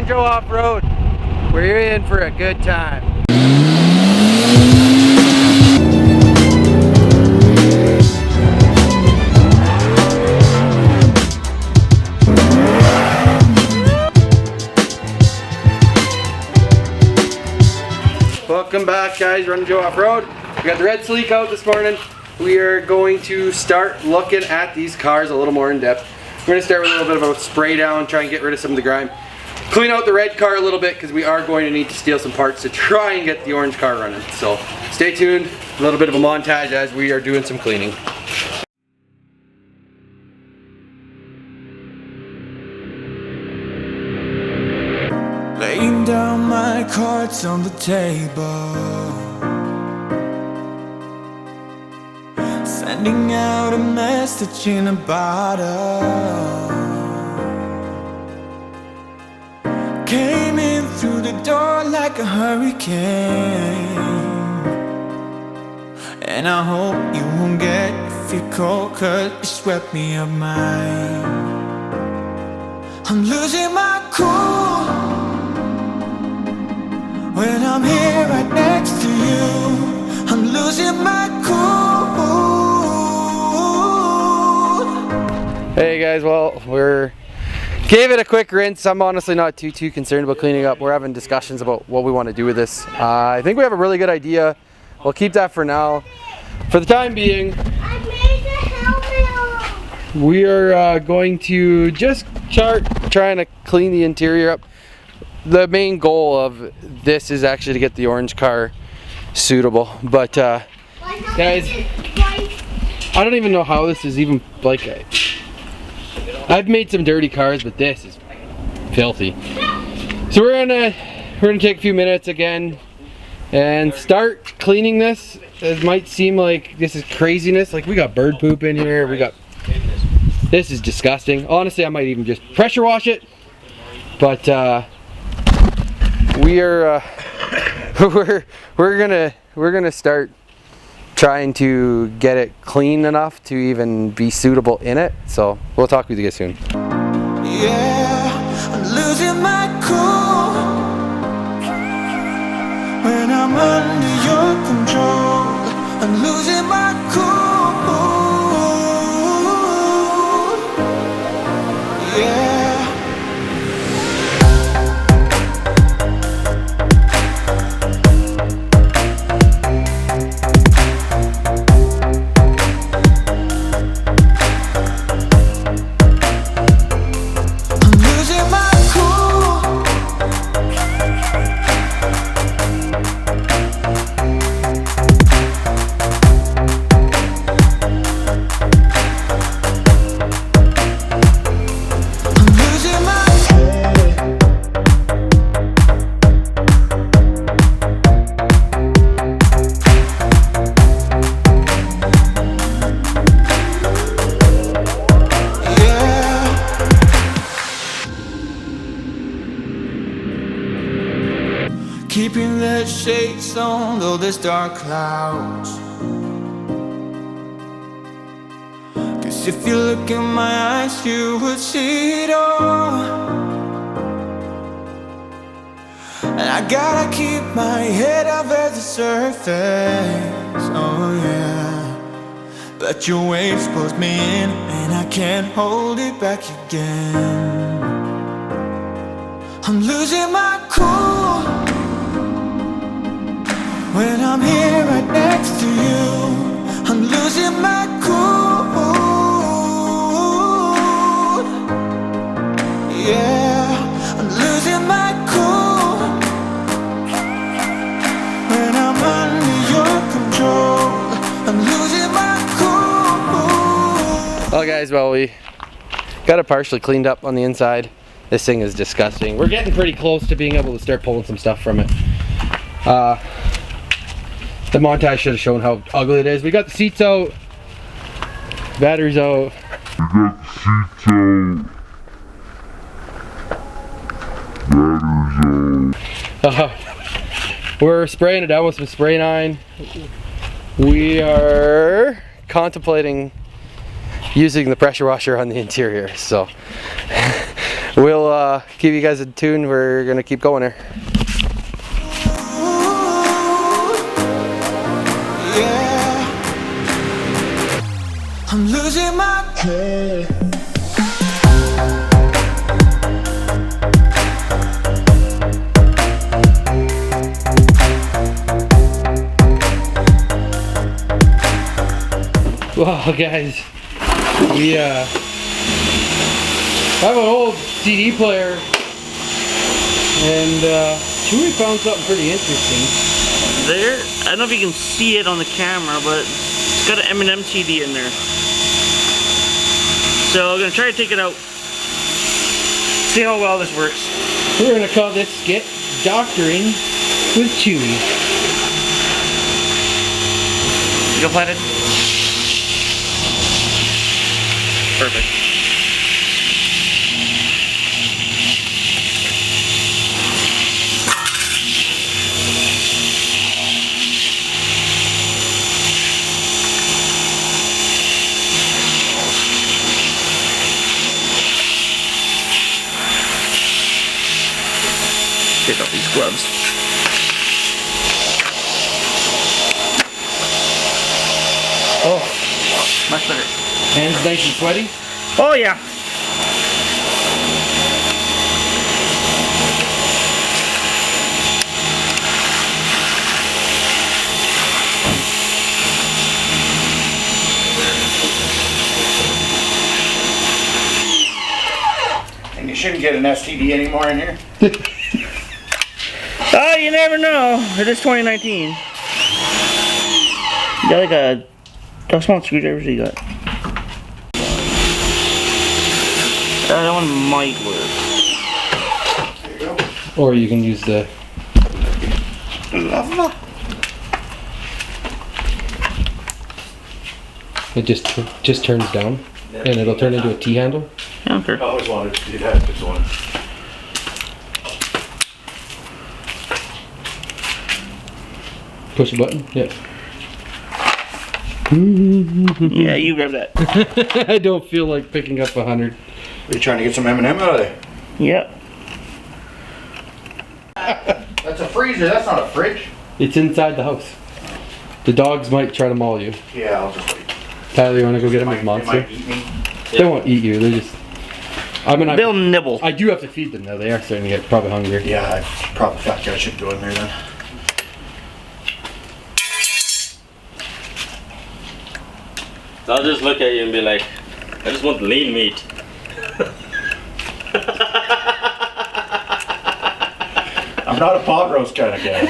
Run Joe Off-Road. We're in for a good time. Welcome back, guys. Run Joe Off-Road. We got the red sleek out this morning. We are going to start looking at these cars a little more in depth. We're going to start with a little bit of a spray down, try and get rid of some of the grime. Clean out the red car a little bit because we are going to need to steal some parts to try and get the orange car running. So stay tuned, a little bit of a montage as we are doing some cleaning. Laying down my cards on the table, sending out a message in a bottle. Came in through the door like a hurricane, and I hope you won't get feel cold, 'cause you swept me up mine. I'm losing my cool when I'm here right next to you. I'm losing my cool. Hey guys, well, we're gave it a quick rinse. I'm honestly not too concerned about cleaning up. We're having discussions about what we want to do with this. I think we have a really good idea. We'll keep that for now. For the time being, I made the helmet. we are going to just trying to clean the interior up. The main goal of this is actually to get the orange car suitable. But guys, I don't even know how this is even like. I've made some dirty cars, but this is filthy. So we're gonna take a few minutes again and start cleaning this. It might seem like this is craziness. Like, we got bird poop in here. This is disgusting. Honestly, I might even just pressure wash it. But we're gonna start trying to get it clean enough to even be suitable in it. So we'll talk with you guys soon. Yeah, I'm losing my cool when I'm under your control. I'm losing my cool. Yeah. Keeping the shades on, though there's dark clouds. 'Cause if you look in my eyes, you would see it all. And I gotta keep my head above the surface, oh yeah. But your waves pulls me in, and I can't hold it back again. I'm losing my cool when I'm here right next to you. I'm losing my cool. Yeah, I'm losing my cool when I'm under your control. I'm losing my cool. Well guys, we got it partially cleaned up on the inside. This thing is disgusting. We're getting pretty close to being able to start pulling some stuff from it. The montage should have shown how ugly it is. We got the seats out, batteries out. We're spraying it down with some spray 9. We are contemplating using the pressure washer on the interior. So we'll keep you guys in tune. We're gonna keep going here. Yeah, I'm losing my head. Wow, guys, we have an old CD player, and Chewy found something pretty interesting. There, I don't know if you can see it on the camera, but it's got an Eminem CD in there. So I'm gonna try to take it out. See how well this works. We're gonna call this skit Doctoring with Chewy. You go flathead? Perfect. Take off these gloves. Oh, Much better. hands nice and sweaty. Oh yeah. And you shouldn't get an STD anymore in here. Oh, you never know. It is 2019. You got like a... How small screwdrivers do you got? That one might work. There you go. Or you can use the. It just turns down, and it'll turn into a T handle. Yeah, sure. I always wanted to do that. This one. Push a button. Yeah. Yeah, you grab that. I don't feel like picking up 100. Are you trying to get some M&M out of there? Yep. That's a freezer. That's not a fridge. It's inside the house. The dogs might try to maul you. Yeah, I'll just wait. Tyler, you want to go get him They his might monster? eat me. They won't eat you. They're just. I'm gonna. They'll nibble. I do have to feed them though. They are starting to get probably hungry. Yeah, I probably thought I should go in there then. I'll just look at you and be like, I just want lean meat. I'm not a pot roast kind of guy.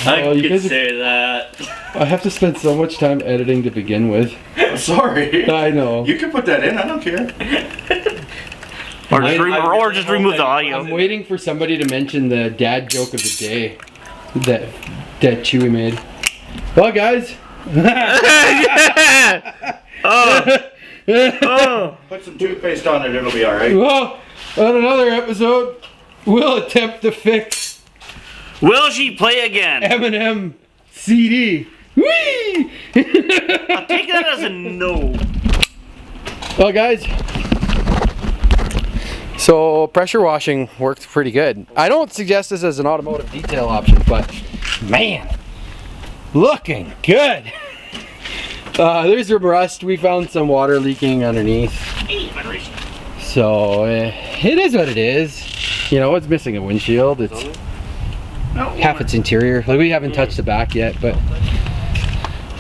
I Oh, you could guys are- say that. I have to spend so much time editing to begin with. I'm sorry. I know. You can put that in. I don't care. Or just, I- just remove the audio. I'm waiting for somebody to mention the dad joke of the day that Chewy made. Well, guys. Oh. Put some toothpaste on it. It'll be all right. Well, on another episode, we'll attempt to fix Will she play again? Eminem CD. Whee! I'll take that as a no. Well, guys. So pressure washing worked pretty good. I don't suggest this as an automotive detail option, but man, looking good. There's some rust. We found some water leaking underneath. So it is what it is. You know, it's missing a windshield. It's half its interior. Like, we haven't touched the back yet, but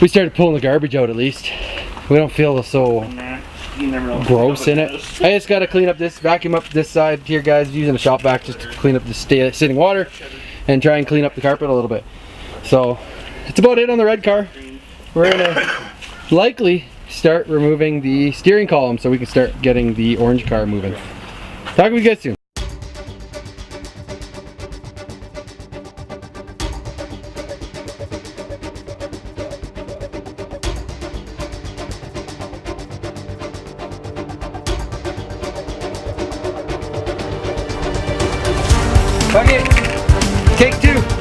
we started pulling the garbage out at least. We don't feel so You never know. gross in it. I just gotta clean up this, vacuum up this side here, guys, using a shop vac just to clean up the sitting water and try and clean up the carpet a little bit. So that's about it on the red car. We're gonna likely start removing the steering column so we can start getting the orange car moving. Talk with you guys soon. Okay, take two.